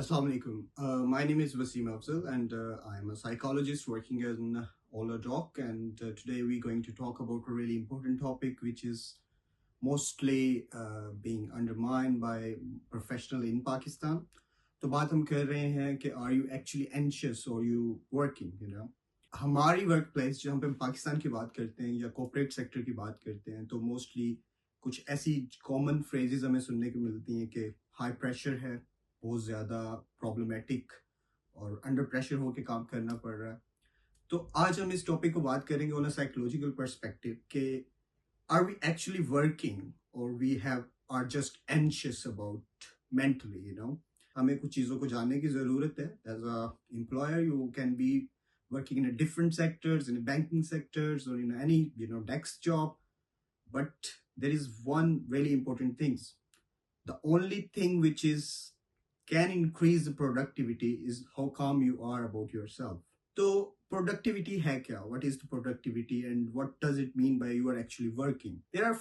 Assalamu alaikum. My name is Wasim Afzal, and I am a psychologist working in oladoc. And today we're going to talk about a really important topic, which is mostly being undermined by professional in Pakistan. तो बात हम कर रहे हैं कि are you actually anxious or you working, you know? हमारी work place जहाँ पे हम पाकिस्तान की बात करते हैं या कॉर्पोरेट सेक्टर की बात करते हैं तो मोस्टली कुछ ऐसी कॉमन फ्रेजेस हमें सुनने को मिलती हैं कि हाई प्रेशर है, बहुत ज़्यादा प्रॉब्लमेटिक और अंडर प्रेशर होके काम करना पड़ रहा है. तो आज हम इस टॉपिक को बात करेंगे ऑन अ साइकोलॉजिकल पर्सपेक्टिव कि आर वी एक्चुअली वर्किंग और we have are just anxious about mentally, you know. हमें कुछ चीज़ों को जानने की ज़रूरत है. As a employer you can be working in a different sectors, in banking sectors or in any desk job, but there is one really important thing. The only thing which is can increase the productivity is how calm you are about yourself. So productivity hai kya? What is the productivity and what does it mean by you are actually working? There are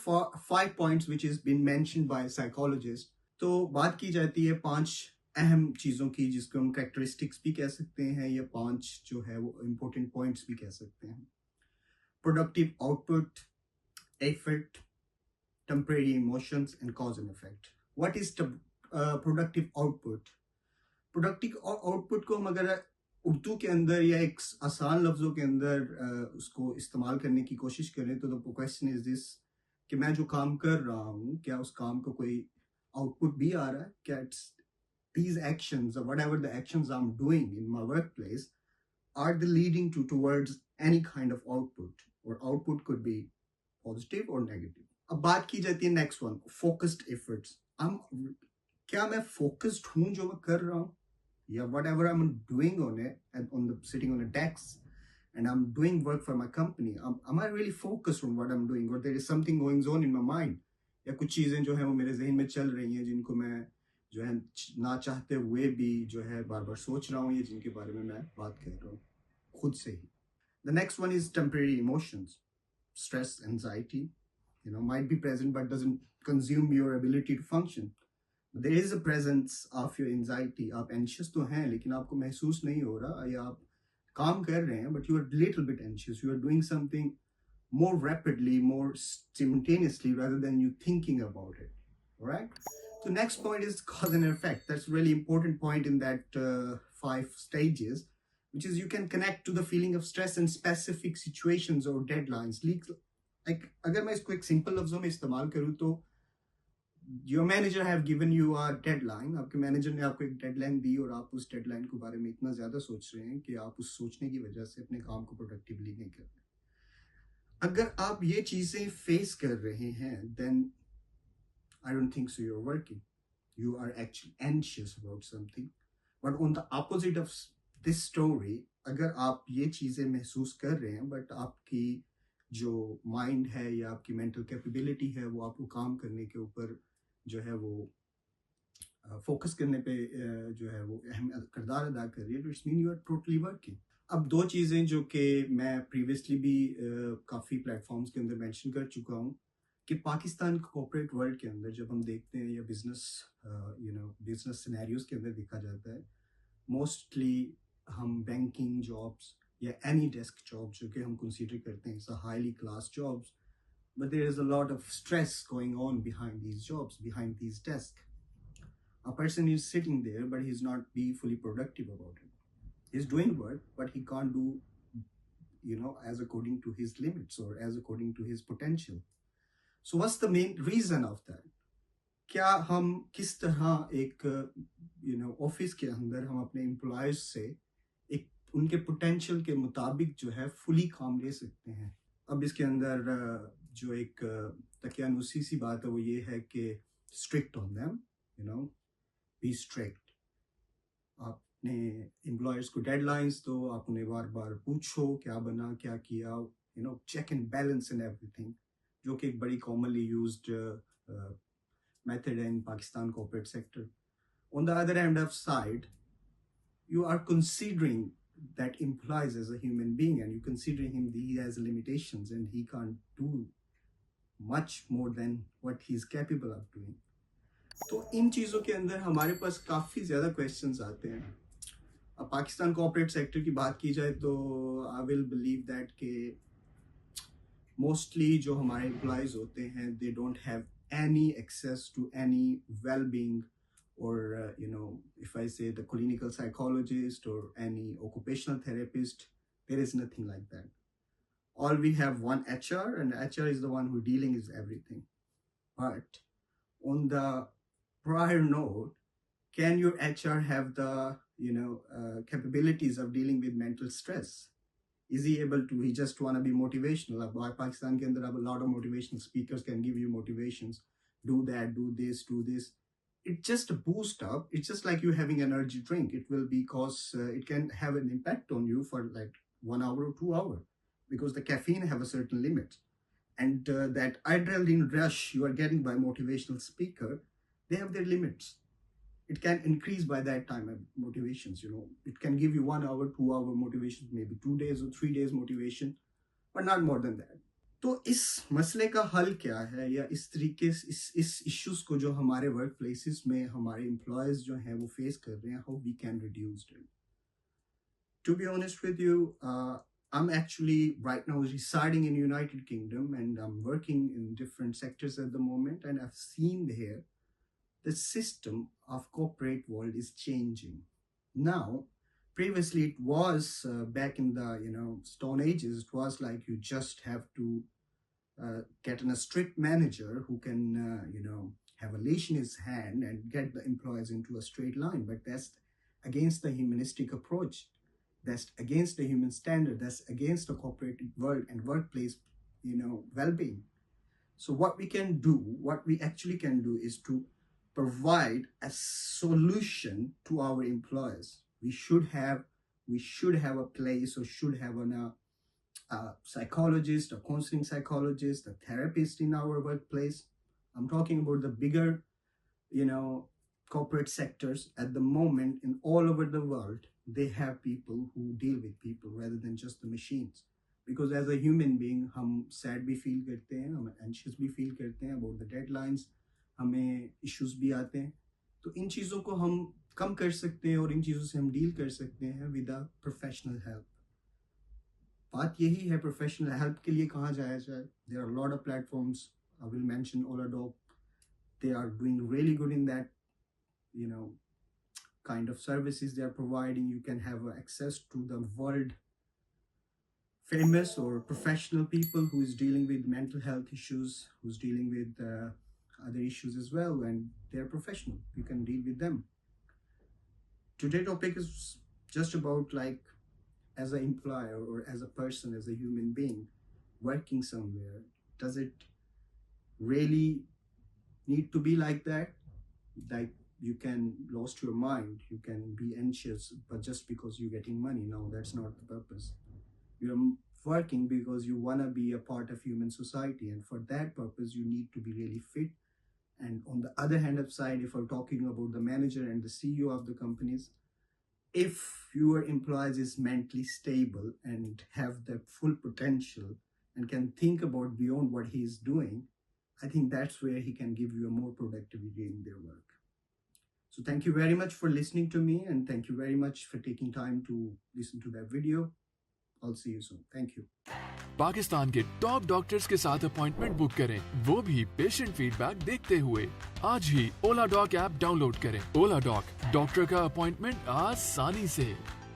5 points which has been mentioned by psychologists. तो बात की जाती है 5 अहम चीज़ों की जिसको हम कैरेक्टरिस्टिक्स भी कह सकते हैं या 5 जो है वो इम्पोर्टेंट पॉइंट्स भी कह सकते हैं. Productive output, effort, temporary emotions and cause and effect. What is productive output? Productive output को हम अगर उर्दू के अंदर या एक आसान लफ्ज़ों के अंदर उसको इस्तेमाल करने की कोशिश करें तो द क्वेश्चन इज दिस कि मैं जो काम कर रहा हूँ क्या उस काम को कोई आउटपुट भी आ रहा है? क्या it's these actions or whatever the actions I'm doing in my workplace, are they leading towards any kind of output, or output could be positive or negative. अब बात की जाती है नेक्स्ट वन, फोकस्ड एफर्ट्स. क्या मैं focused हूँ जो मैं कर रहा हूँ या whatever I'm doing on it and on the sitting on a desk and I'm doing work for my company, am I really focused on what I'm doing or there is something going on in my mind? या कुछ चीज़ें जो है वो मेरे जहन में चल रही हैं जिनको मैं जो है ना चाहते हुए भी जो है बार बार सोच रहा हूँ या जिनके बारे में मैं बात कर रहा हूँ खुद से ही. The next one is temporary emotions. Stress, anxiety might be present but doesn't consume your ability to function. There is a presence of your anxiety. आप anxious तो हैं लेकिन आपको महसूस नहीं हो रहा या आप काम कर रहे हैं but you are little bit anxious. You are doing something more rapidly, more simultaneously rather than you thinking about it. All right? So next point is cause and effect. That's a really important point in that 5 stages, which is you can connect to the feeling of stress in specific situations or deadlines. Like अगर मैं इसको एक simple लफ्ज़ों में इस्तेमाल करूँ तो your manager have given you a deadline. आपके मैनेजर ने आपको एक डेडलाइन दी और आप उस डेडलाइन के बारे में इतना ज़्यादा सोच रहे हैं कि आप उस सोचने की वजह से अपने काम को प्रोडक्टिवली नहीं कर रहे. अगर आप ये चीज़ें फेस कर रहे हैं then I don't think so you're working. You are actually anxious about something. But on the opposite of this story, अगर आप ये चीज़ें महसूस कर रहे हैं but आपकी जो माइंड है या आपकी मेंटल कैपेबिलिटी है वो आपको काम करने के ऊपर जो है वो फोकस करने पे जो है वो अहम किरदार अदा कर रही है, तो it's mean you are totally working. अब 2 चीज़ें जो कि मैं प्रीवियसली भी काफ़ी प्लेटफॉर्म्स के अंदर मेंशन कर चुका हूँ कि पाकिस्तान कॉर्पोरेट वर्ल्ड के अंदर जब हम देखते हैं या बिजनेस सिनेरियोज के अंदर देखा जाता है मोस्टली हम बैंकिंग जॉब्स या एनी डेस्क जॉब जो कि हम कंसीडर करते हैं it's highly class jobs but there is a lot of stress going on behind these jobs, behind these desk. A person is sitting there but he is not be fully productive about it. He is doing work but he can't do as according to his limits or as according to his potential. So what's the main reason of that? क्या हम किस तरह एक office के अंदर हम अपने employees से एक उनके पोटेंशियल के मुताबिक जो है फुली काम ले सकते हैं. अब इसके अंदर जो एक तकियानुसी सी बात है वो ये है कि strict on them, be strict. आपने एम्प्लॉयर्स को डेडलाइंस दो, आप उन्हें बार बार पूछो क्या बना क्या किया, check and balance and everything, जो कि एक बड़ी कॉमनली यूज्ड मेथड है in Pakistan corporate sector. On the other end of side you are considering that implies as a human being and you considering him he has limitations and he can't do much more than what he's capable of doing. तो इन चीज़ों के अंदर हमारे पास काफ़ी ज़्यादा questions आते हैं. अब पाकिस्तान कॉर्पोरेट सेक्टर की बात की जाए तो आई विल बिलीव दैट कि मोस्टली जो हमारे एम्प्लॉयज़ होते हैं they don't have any access to any well-being or if I say the clinical psychologist or any occupational therapist, there is nothing like that. All we have one HR, and HR is the one who dealing is everything. But on the prior note, can your HR have the capabilities of dealing with mental stress? Is he able to? He just want to be motivational. Like Pakistan ke andar a lot of motivational speakers can give you motivations. Do that, do this, do this. It just boost up. It's just like you having an energy drink. It will be cause it can have an impact on you for like 1 hour or 2 hours because the caffeine have a certain limit. And that adrenaline rush you are getting by motivational speaker, they have their limits. It can increase by that time motivations. It can give you 1 hour 2 hour motivation, maybe 2 days or 3 days motivation, but not more than that. तो इस मसले का हल क्या है, या इस तरीके से इस इश्यूज को जो हमारे वर्क प्लेसेस में हमारे एम्प्लॉयज जो हैं वो फेस कर रहे हैं, how we can reduce it. To be honest with you, I'm actually right now residing in United Kingdom and I'm working in different sectors at the moment, and I've seen here the system of corporate world is changing. Now, previously it was back in the Stone Ages, it was like you just have to get a strict manager who can have a leash in his hand and get the employees into a straight line. But that's against the humanistic approach. That's against the human standard. That's against the corporate world and workplace well-being. So what we actually can do is to provide a solution to our employers. We should have a place, or should have a psychologist, a counseling psychologist, a therapist in our workplace. I'm talking about the bigger corporate sectors at the moment. In all over the world, they have people who deal with people rather than just the machines. Because as a human being, हम sad भी feel करते हैं, हम anxious भी feel करते हैं about the deadlines, हमें issues भी आते हैं. तो इन चीज़ों को हम कम कर सकते हैं और इन चीज़ों से हम डील कर सकते हैं with a professional help. बात यही है, professional help के लिए कहाँ जाया जाए. There are a lot of platforms. I will mention oladoc. They are doing really good in that kind of services they are providing. You can have access to the world famous or professional people who is dealing with mental health issues, who's dealing with other issues as well, and they're professional. You can deal with them. Today's topic is just about like, as an employer or as a person, as a human being working somewhere, does it really need to be like that? Like, you can lost your mind, you can be anxious, but just because you're getting money. No, that's not the purpose. You're working because you want to be a part of human society, and for that purpose you need to be really fit. And on the other hand of side, if we're talking about the manager and the CEO of the companies, if your employees is mentally stable and have the full potential and can think about beyond what he is doing, I think that's where he can give you a more productivity in their work. So thank you very much for listening to me, and thank you very much for taking time to listen to that video. I'll see you soon. Thank you. Pakistan के top doctors के साथ appointment book करें, वो भी patient feedback देखते हुए. आज ही oladoc app download करें. oladoc, डॉक्टर का अपॉइंटमेंट आसानी से.